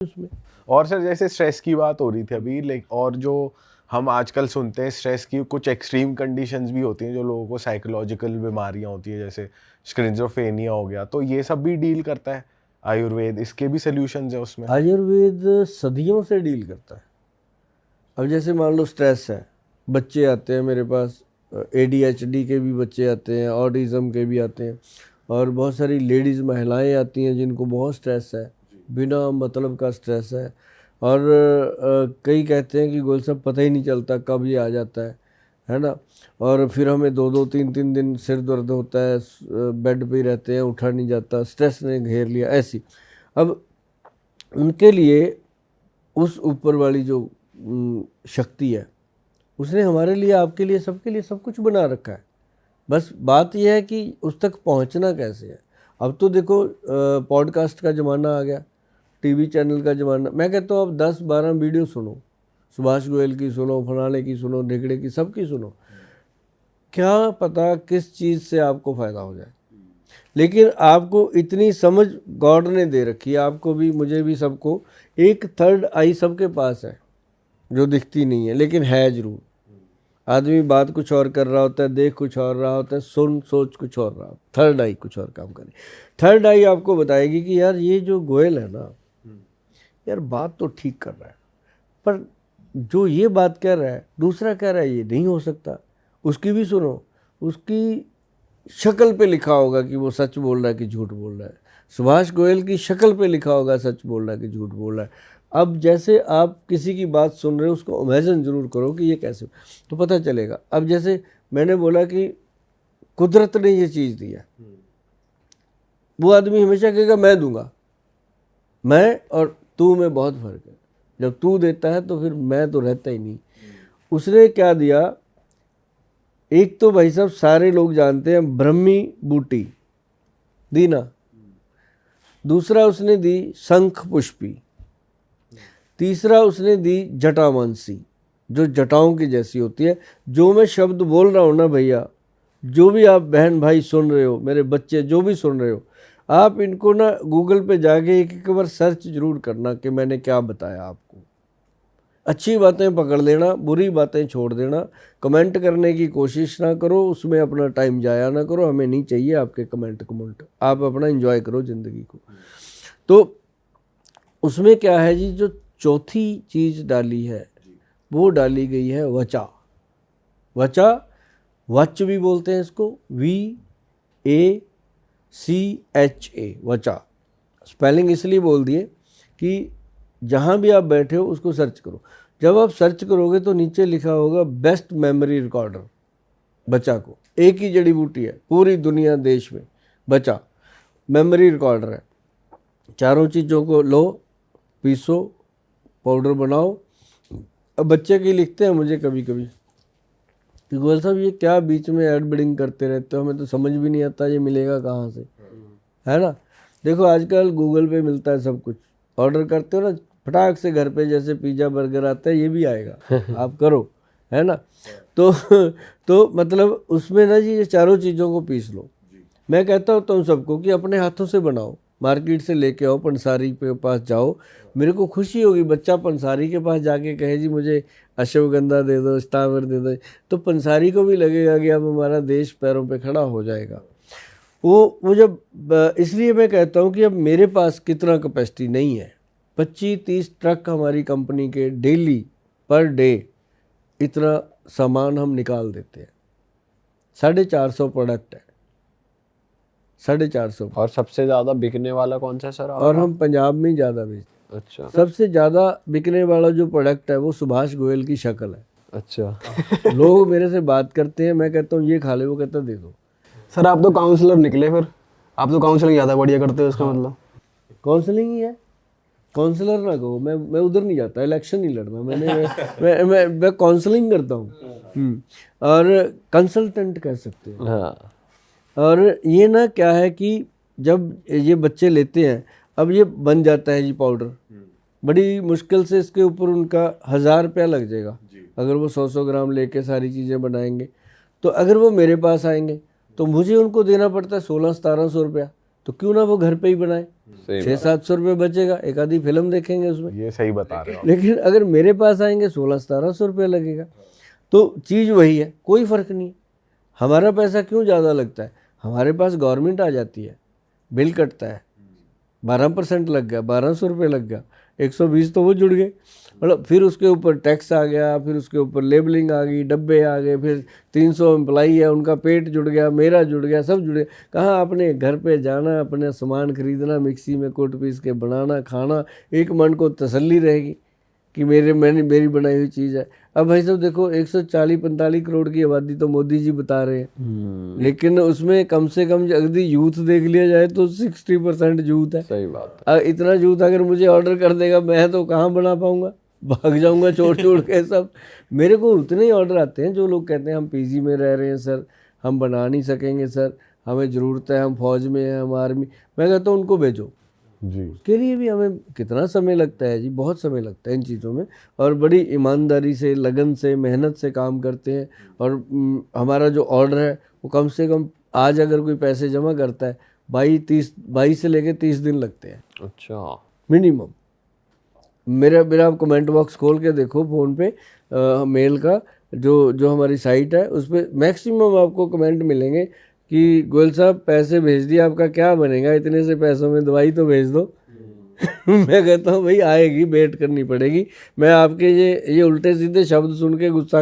उसमें। और सर जैसे स्ट्रेस की बात हो रही थी अभी, लाइक और जो हम आजकल सुनते हैं स्ट्रेस की कुछ एक्सट्रीम कंडीशंस भी होती हैं जो लोगों को साइकोलॉजिकल बीमारियां होती है, जैसे स्किज़ोफ्रेनिया हो गया, तो ये सब भी डील करता है आयुर्वेद, इसके भी सॉल्यूशंस है उसमें? आयुर्वेद सदियों से डील करता है। अब जैसे मान लो स्ट्रेस है, बच्चे आते हैं मेरे पास, ADHD के भी बच्चे आते हैं, ऑटिज़म के भी आते हैं, और बहुत सारी लेडीज़ महिलाएं आती हैं जिनको बहुत स्ट्रेस है, बिना मतलब का स्ट्रेस है। और कई कहते हैं कि गोल साहब पता ही नहीं चलता कब ये आ जाता है ना। और फिर हमें 2-2 3-3 दिन सिर दर्द होता है, बेड पे ही रहते हैं, उठा नहीं जाता, स्ट्रेस ने घेर लिया ऐसी। अब उनके लिए उस ऊपर वाली जो शक्ति है, उसने हमारे लिए, आपके लिए, सबके लिए सब कुछ बना रखा है। बस बात यह है कि उस तक पहुंचना कैसे है। अब तो देखो पॉडकास्ट का ज़माना आ गया, टीवी चैनल का ज़माना। मैं कहता हूँ अब 10-12 वीडियो सुनो, सुभाष गोयल की सुनो, फलाने की सुनो, ढेकड़े की, सबकी सुनो, क्या पता किस चीज़ से आपको फ़ायदा हो जाए। लेकिन आपको इतनी समझ गॉड ने दे रखी है, आपको भी, मुझे भी, सबको। एक थर्ड आई सबके पास है जो दिखती नहीं है, लेकिन है ज़रूर। आदमी बात कुछ और कर रहा होता है, देख कुछ और रहा होता है, सुन सोच कुछ और रहा, थर्ड आई कुछ और काम करे। थर्ड आई आपको बताएगी कि यार ये जो गोयल है ना, यार बात तो ठीक कर रहा है, पर जो ये बात कह रहा है दूसरा कह रहा है ये नहीं हो सकता, उसकी भी सुनो। उसकी शक्ल पे लिखा होगा कि वो सच बोल रहा है कि झूठ बोल रहा है। सुभाष गोयल की शक्ल पे लिखा होगा सच बोल रहा है कि झूठ बोल रहा है। अब जैसे आप किसी की बात सुन रहे हो, उसको इमेजिन जरूर करो कि ये कैसे, तो पता चलेगा। अब जैसे मैंने बोला कि कुदरत ने ये चीज़ दी है, वो आदमी हमेशा कहेगा मैं दूंगा। मैं और तू में बहुत फर्क है। जब तू देता है तो फिर मैं तो रहता ही नहीं। उसने क्या दिया, एक तो भाई साहब सारे लोग जानते हैं ब्रह्मी बूटी दी ना, दूसरा उसने दी शंख पुष्पी, तीसरा उसने दी जटामानसी, जो जटाओं की जैसी होती है। जो मैं शब्द बोल रहा हूँ ना भैया, जो भी आप बहन भाई सुन रहे हो, मेरे बच्चे जो भी सुन रहे हो, आप इनको ना गूगल पे जाके एक एक बार सर्च जरूर करना कि मैंने क्या बताया आपको। अच्छी बातें पकड़ लेना, बुरी बातें छोड़ देना। कमेंट करने की कोशिश ना करो, उसमें अपना टाइम जाया ना करो, हमें नहीं चाहिए आपके कमेंट। आप अपना एंजॉय करो ज़िंदगी को। तो उसमें क्या है जी, जो चौथी चीज़ डाली है वो डाली गई है वचा। वचा, वच भी बोलते हैं इसको, VACHA, वचा। स्पेलिंग इसलिए बोल दिए कि जहाँ भी आप बैठे हो उसको सर्च करो। जब आप सर्च करोगे तो नीचे लिखा होगा बेस्ट मेमोरी रिकॉर्डर। बचा को एक ही जड़ी बूटी है पूरी दुनिया देश में, बचा मेमोरी रिकॉर्डर है। चारों चीज़ों को लो, पीसो, पाउडर बनाओ। अब बच्चे की लिखते हैं मुझे कभी कभी कि गोयल साहब ये क्या बीच में एड बिडिंग करते रहते हो, हमें तो समझ भी नहीं आता ये मिलेगा कहाँ से, है ना। देखो आजकल गूगल पे मिलता है सब कुछ, ऑर्डर करते हो ना फटाक से घर पे, जैसे पिज़्ज़ा बर्गर आता है ये भी आएगा आप करो, है ना। तो तो मतलब उसमें ना जी ये चारों चीज़ों को पीस लो। मैं कहता हूँ तुम सबको कि अपने हाथों से बनाओ, मार्केट से लेके आओ, पंसारी के पास जाओ। मेरे को खुशी होगी बच्चा पंसारी के पास जाके कहे जी मुझे अश्वगंधा दे दो, स्टावर दे दो, तो पंसारी को भी लगेगा कि अब हमारा देश पैरों पे खड़ा हो जाएगा। वो जब, इसलिए मैं कहता हूँ कि अब मेरे पास कितना कैपेसिटी नहीं है, 25-30 ट्रक हमारी कंपनी के डेली पर डे इतना सामान हम निकाल देते हैं। 450 प्रोडक्ट है, 450। और सबसे ज्यादा बिकने वाला कौन सा सर? और हम पंजाब में ही ज़्यादा बेचते। अच्छा, सबसे ज़्यादा बिकने वाला जो प्रोडक्ट है वो सुभाष गोयल की शक्ल है। अच्छा। लोग मेरे से बात करते हैं, मैं कहता हूँ ये खा ले, वो कहता दे दो। सर आप तो काउंसलर निकले, फिर आप तो काउंसलिंग ज़्यादा बढ़िया करते हो इसका मतलब। काउंसलिंग ही है, काउंसलर ना कहो। मैं उधर नहीं जाता, इलेक्शन नहीं लड़ना मैंने। मैं काउंसलिंग करता हूँ, और कंसल्टेंट कह सकते हैं। हाँ। और ये ना क्या है कि जब ये बच्चे लेते हैं, अब ये बन जाता है जी पाउडर, बड़ी मुश्किल से इसके ऊपर उनका 1000 रुपया लग जाएगा अगर वो 100-100 ग्राम लेके सारी चीज़ें बनाएंगे। तो अगर वो मेरे पास आएंगे तो मुझे उनको देना पड़ता है 1600-1700 रुपया, तो क्यों ना वो घर पे ही बनाए। सही 600-700 रुपये बचेगा, एक आधी फिल्म देखेंगे उसमें। ये सही बता रहे हो आप। लेकिन अगर मेरे पास आएंगे 1600-1700 रुपये लगेगा। तो चीज़ वही है, कोई फ़र्क नहीं है। हमारा पैसा क्यों ज़्यादा लगता है? हमारे पास गवर्नमेंट आ जाती है, बिल कटता है, 12% लग गया, 1200 रुपये लग गया, 120 तो वो जुड़ गए। मतलब फिर उसके ऊपर टैक्स आ गया, फिर उसके ऊपर लेबलिंग आ गई, डब्बे आ गए, फिर 300 एम्प्लाई है, उनका पेट जुड़ गया, मेरा जुड़ गया, सब जुड़ गया। कहाँ आपने घर पे जाना, अपने सामान खरीदना, मिक्सी में कूट पीस के बनाना, खाना, एक मन को तसल्ली रहेगी कि मेरी बनाई हुई चीज़ है। अब भाई साहब देखो, 140-45 करोड़ की आबादी तो मोदी जी बता रहे हैं, लेकिन उसमें कम से कम यदि यूथ देख लिया जाए तो 60% यूथ है। सही बात है। इतना यूथ अगर मुझे ऑर्डर कर देगा, मैं तो कहाँ बना पाऊंगा, भाग जाऊंगा छोड़ के सब। मेरे को उतने ही ऑर्डर आते हैं जो लोग कहते हैं हम पीजी में रह रहे हैं सर, हम बना नहीं सकेंगे सर, हमें ज़रूरत है, हम फौज में हैं, हम आर्मी। मैं कहता हूँ उनको भेजो। जी के लिए भी हमें कितना समय लगता है जी, बहुत समय लगता है इन चीज़ों में, और बड़ी ईमानदारी से, लगन से, मेहनत से काम करते हैं। और हमारा जो ऑर्डर है वो कम से कम आज अगर कोई पैसे जमा करता है 22 से लेके 30 दिन लगते हैं अच्छा, मिनिमम। मेरा आप कमेंट बॉक्स खोल के देखो फ़ोन पे, मेल का जो हमारी साइट है उस पर मैक्सिमम आपको कमेंट मिलेंगे कि गोयल साहब पैसे भेज दिए, आपका क्या बनेगा, इतने से पैसों में दवाई तो भेज दो। मैं कहता हूँ भाई आएगी, वेट करनी पड़ेगी। मैं आपके ये उल्टे सीधे शब्द सुन के गुस्सा